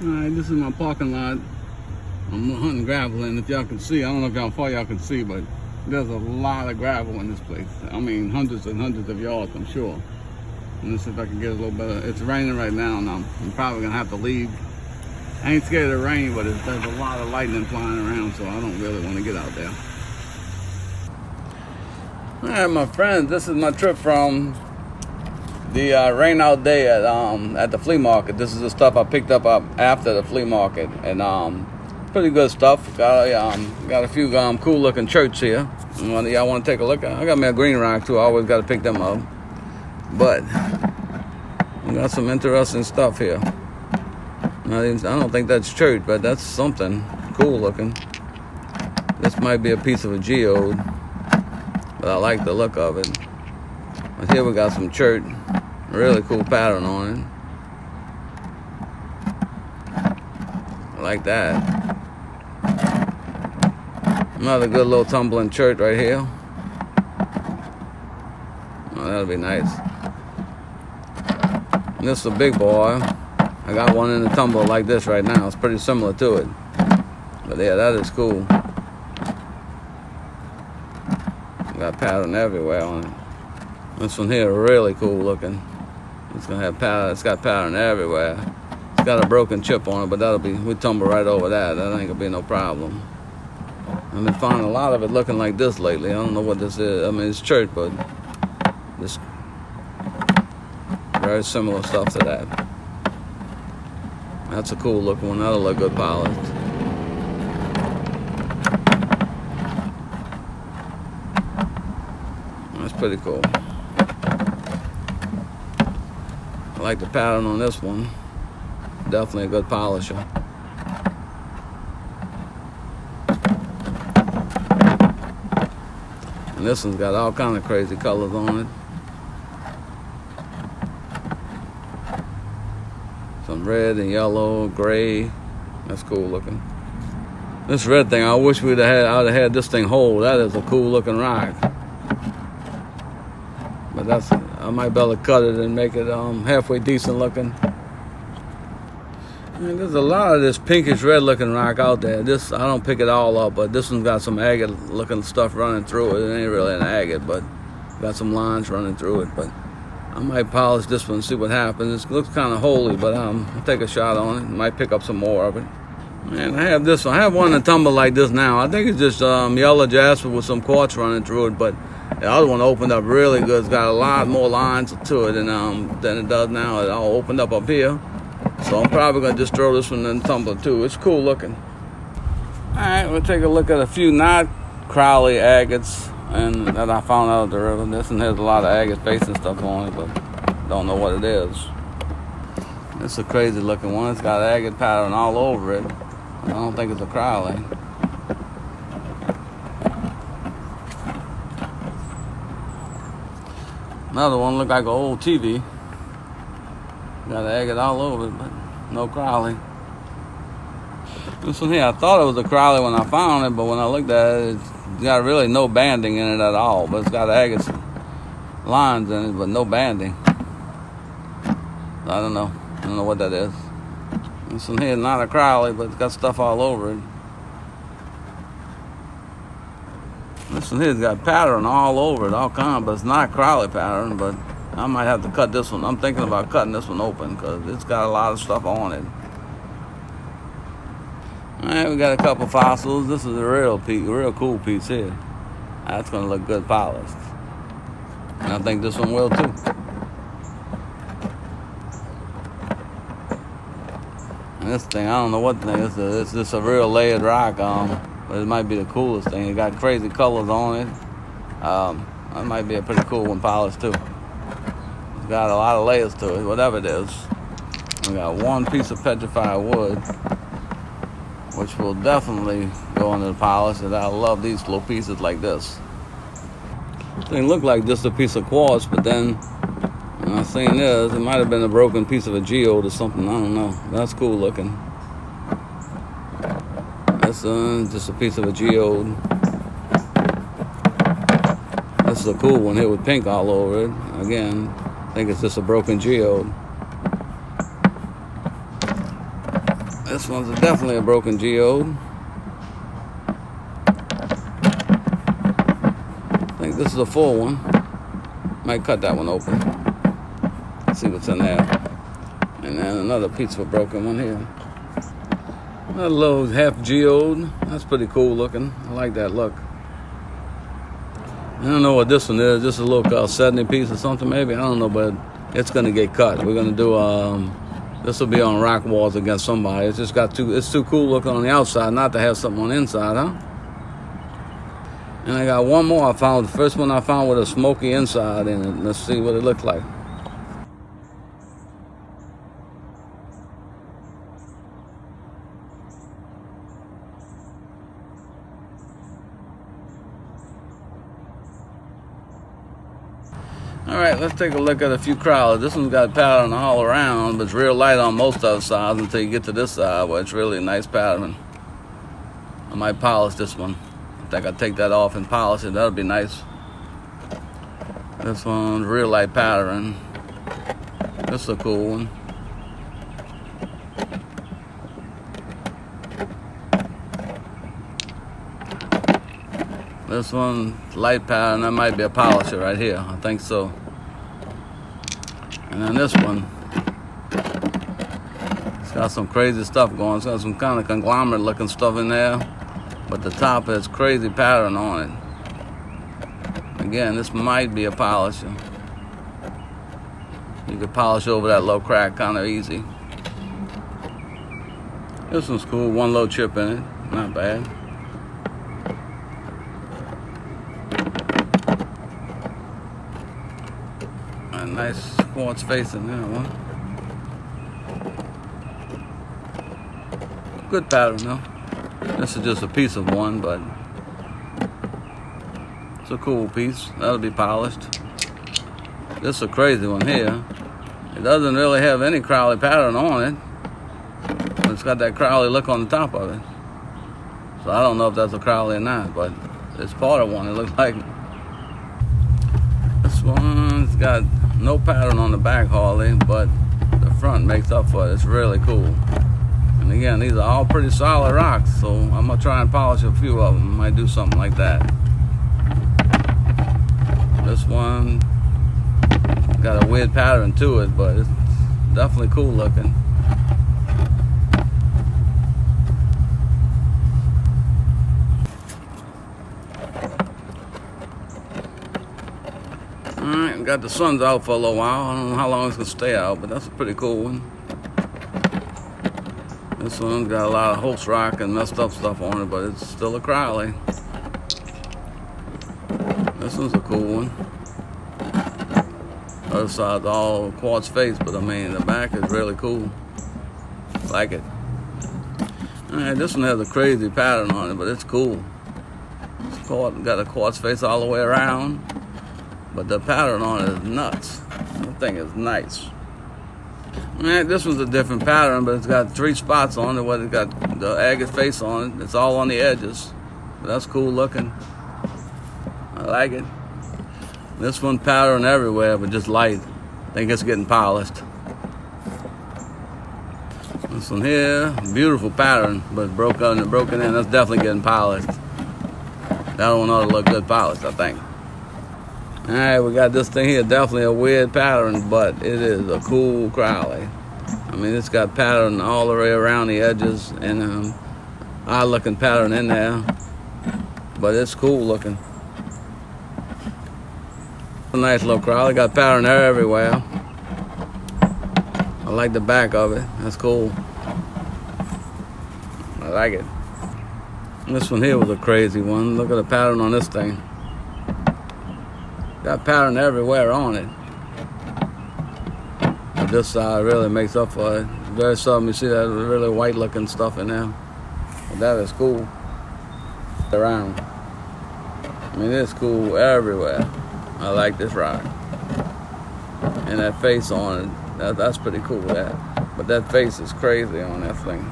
Alright, this is my parking lot. I'm hunting gravel, and if y'all can see, I don't know if how far y'all can see, but there's a lot of gravel in this place. I mean, hundreds and hundreds of yards, I'm sure. Let's see if I can get a little better. It's raining right now, and I'm probably gonna have to leave. I ain't scared of the rain, but there's a lot of lightning flying around, so I don't really want to get out there. All right, my friends, this is my trip from the rain out day at the flea market. This is the stuff I picked up after the flea market, and pretty good stuff. Got a few cool looking shirts here. Y'all want to take a look? I got me a green rock too. I always got to pick them up. But we got some interesting stuff here. I don't think that's church, but that's something cool looking. This might be a piece of a geode, but I like the look of it. But here we got some church, really cool pattern on it. I like that. Another good little tumbling church right here. Oh, that'll be nice. And this is a big boy. I got one in the tumbler like this right now. It's pretty similar to it. But yeah, that is cool. Got pattern everywhere on it. This one here really cool looking. It's gonna have pattern. It's got pattern everywhere. It's got a broken chip on it, but we tumble right over that. That ain't gonna be no problem. I've been finding a lot of it looking like this lately. I don't know what this is. I mean, it's church, but this very similar stuff to that. That's a cool looking one. That'll look good polished. That's pretty cool. I like the pattern on this one. Definitely a good polisher. And this one's got all kind of crazy colors on it. Some red and yellow, gray. That's cool looking. This red thing, I wish I'd have had this thing whole. That is a cool looking rock. But I might be able to cut it and make it halfway decent looking. And there's a lot of this pinkish red looking rock out there. This, I don't pick it all up, but this one's got some agate looking stuff running through it. It ain't really an agate, but got some lines running through it. But I might polish this one and see what happens. It looks kind of holy, but I'll take a shot on it. Might pick up some more of it. And I have this one. I have one in a tumbler like this now. I think it's just yellow jasper with some quartz running through it, but the other one opened up really good. It's got a lot more lines to it than it does now. It all opened up here. So I'm probably going to just throw this one in the tumbler too. It's cool looking. Alright, we'll take a look at a few not Crowley agates and that I found out of the river. This one has a lot of agate face and stuff on it, but don't know what it is. It's a crazy looking one. It's got agate pattern all over it. I don't think it's a Crowley. Another one look like an old TV. Got agate all over it, but no Crowley. This one here, I thought it was a Crowley when I found it, but when I looked at it, it's got really no banding in it at all. But it's got agate lines in it, but no banding. I don't know. I don't know what that is. This one here is not a Crowley, but it's got stuff all over it. This one here's got pattern all over it, all kind, but it's not Crowley pattern. But I might have to cut this one. I'm thinking about cutting this one open because it's got a lot of stuff on it. All right, we got a couple fossils. This is a real cool piece here. That's gonna look good polished, and I think this one will too. And this thing, I don't know what thing. It's just a real layered rock. But it might be the coolest thing. It got crazy colors on it. That might be a pretty cool one polished too. It's got a lot of layers to it, whatever it is. We got one piece of petrified wood, which will definitely go into the polish, and I love these little pieces like this. They look like just a piece of quartz, but then when I seen this, it might have been a broken piece of a geode or something. I don't know. That's cool looking. That's just a piece of a geode. This is a cool one here with pink all over it. Again, I think it's just a broken geode. This one's definitely a broken geode. I think this is a full one. Might cut that one open. See what's in there. And then another piece of a broken one here. Another little half geode. That's pretty cool looking. I like that look. I don't know what this one is. Just a little 70 piece or something maybe. I don't know, but it's gonna get cut. We're gonna do this will be on rock walls against somebody. It's just it's too cool looking on the outside not to have something on the inside, huh? And I got one more I found. The first one I found with a smoky inside in it. Let's see what it looked like. All right, let's take a look at a few Crowleys. This one's got pattern all around, but it's real light on most of the sides until you get to this side where it's really a nice pattern. I might polish this one. I think I'll take that off and polish it. That'll be nice. This one's real light pattern. This is a cool one. This one, light pattern, that might be a polisher right here. I think so. And then this one, it's got some crazy stuff going. It's got some kind of conglomerate looking stuff in there. But the top has crazy pattern on it. Again, this might be a polisher. You could polish over that low crack kind of easy. This one's cool, one low chip in it, not bad. A nice quartz face in there, one. Good pattern though. This is just a piece of one, but it's a cool piece. That'll be polished. This is a crazy one here. It doesn't really have any Crowley pattern on it, but it's got that Crowley look on the top of it. So I don't know if that's a Crowley or not, but it's part of one, it looks like. This one's got no pattern on the back hardly, but the front makes up for it. It's really cool. And again, these are all pretty solid rocks, so I'm gonna try and polish a few of them. Might do something like that. This one got a weird pattern to it, but it's definitely cool looking. Alright, got the sun's out for a little while. I don't know how long it's gonna stay out, but that's a pretty cool one. This one's got a lot of host rock and messed up stuff on it, but it's still a Crowley. This one's a cool one. Other side's all quartz face, but I mean the back is really cool. Like it. Alright, this one has a crazy pattern on it, but it's cool. It's got a quartz face all the way around, but the pattern on it is nuts. That thing is nice. Alright, this one's a different pattern, but it's got 3 spots on it where it's got the agate face on it. It's all on the edges, but that's cool looking. I like it. This one pattern everywhere, but just light. I think it's getting polished. This one here, beautiful pattern, but broken in. That's definitely getting polished. That one ought to look good polished, I think. Alright, we got this thing here, definitely a weird pattern, but it is a cool Crowley. I mean, it's got pattern all the way around the edges and odd looking pattern in there, but it's cool looking. A nice little Crowley, got pattern there everywhere. I like the back of it, that's cool. I like it. And this one here was a crazy one. Look at the pattern on this thing. Got pattern everywhere on it. But this side really makes up for it. Very seldom you see that really white looking stuff in there. But that is cool. Around. I mean, it's cool everywhere. I like this rock. And that face on it, that's pretty cool, that. But that face is crazy on that thing.